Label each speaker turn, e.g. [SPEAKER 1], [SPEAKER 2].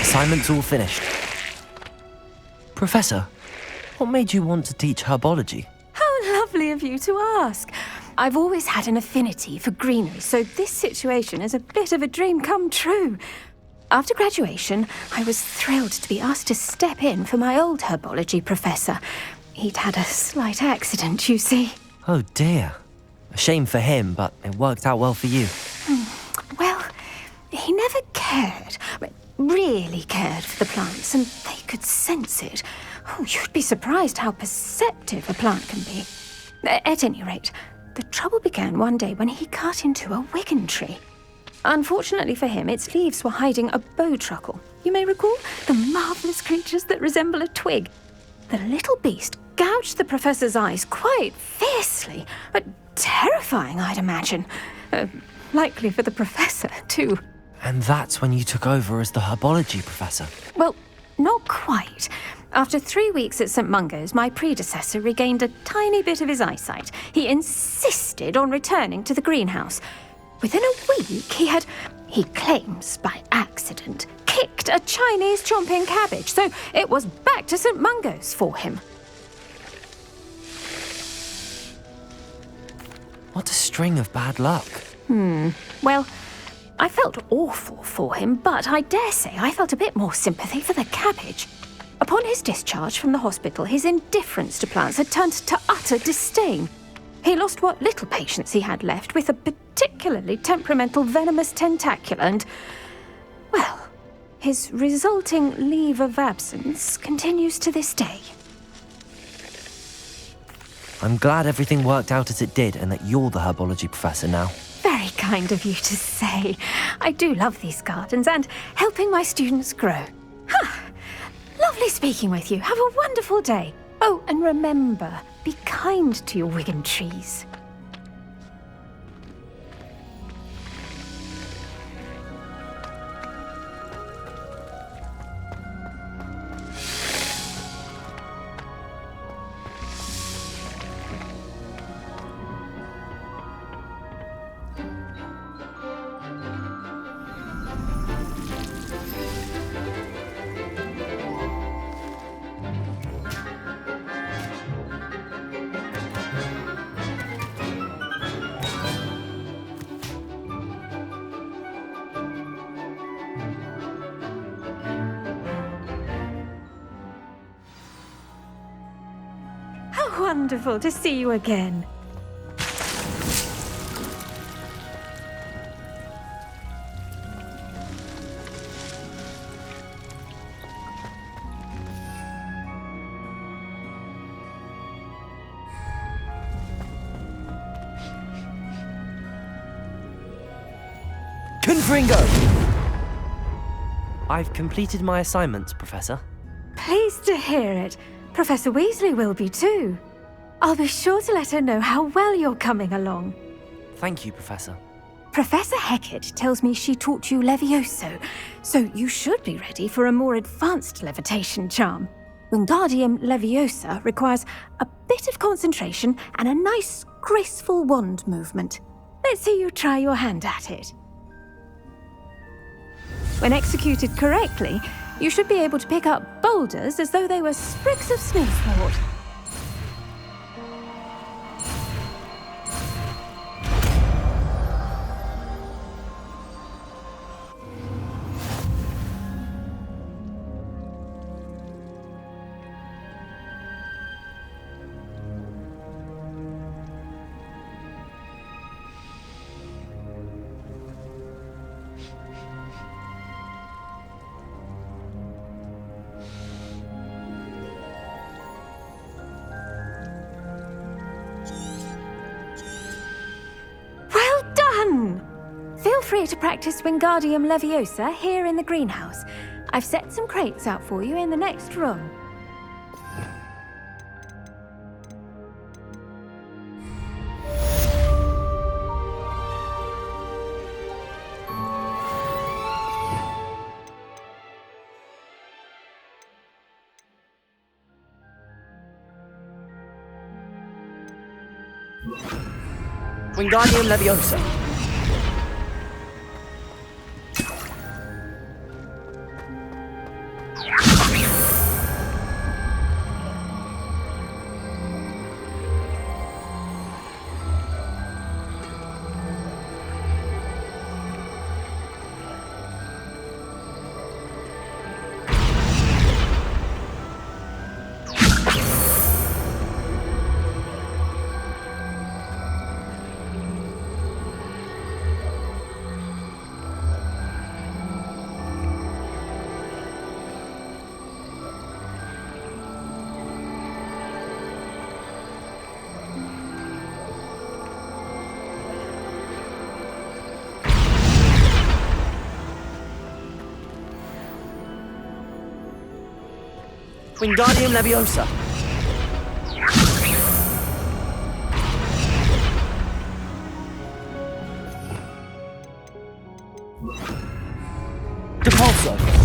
[SPEAKER 1] Assignment's all finished. Professor, what made you want to teach herbology?
[SPEAKER 2] How lovely of you to ask. I've always had an affinity for greenery, so this situation is a bit of a dream come true. After graduation, I was thrilled to be asked to step in for my old herbology professor. He'd had a slight accident, you see.
[SPEAKER 1] Oh dear. A shame for him, but it worked out well for you.
[SPEAKER 2] Well, he never cared, really cared for the plants, and they could sense it. Oh, you'd be surprised how perceptive a plant can be. At any rate, the trouble began one day when he cut into a wigan tree. Unfortunately for him, its leaves were hiding a bowtruckle. You may recall the marvellous creatures that resemble a twig. The little beast gouged the professor's eyes quite fiercely, but terrifying, I'd imagine. Likely for the professor, too.
[SPEAKER 1] And that's when you took over as the herbology professor?
[SPEAKER 2] Well, not quite. After 3 weeks at St. Mungo's, my predecessor regained a tiny bit of his eyesight. He insisted on returning to the greenhouse. Within a week, he claims by accident, kicked a Chinese chomping cabbage, so it was back to St. Mungo's for him.
[SPEAKER 1] What a string of bad luck.
[SPEAKER 2] Well, I felt awful for him, but I dare say I felt a bit more sympathy for the cabbage. Upon his discharge from the hospital, his indifference to plants had turned to utter disdain. He lost what little patience he had left with a particularly temperamental Venomous Tentacula and, well, his resulting leave of absence continues to this day.
[SPEAKER 1] I'm glad everything worked out as it did and that you're the herbology professor now.
[SPEAKER 2] Very kind of you to say. I do love these gardens and helping my students grow. Lovely speaking with you. Have a wonderful day. Oh, and remember, be kind to your wigan trees. Wonderful to see you again.
[SPEAKER 1] Confringo! I've completed my assignments, Professor.
[SPEAKER 2] Pleased to hear it. Professor Weasley will be too. I'll be sure to let her know how well you're coming along.
[SPEAKER 1] Thank you, Professor.
[SPEAKER 2] Professor Hecat tells me she taught you Levioso, so you should be ready for a more advanced levitation charm. Wingardium Leviosa requires a bit of concentration and a nice, graceful wand movement. Let's see you try your hand at it. When executed correctly, you should be able to pick up boulders as though they were sprigs of sniffwort. Feel free to practice Wingardium Leviosa here in the greenhouse. I've set some crates out for you in the next room.
[SPEAKER 1] Wingardium Leviosa. Wingardium Leviosa. Depulso.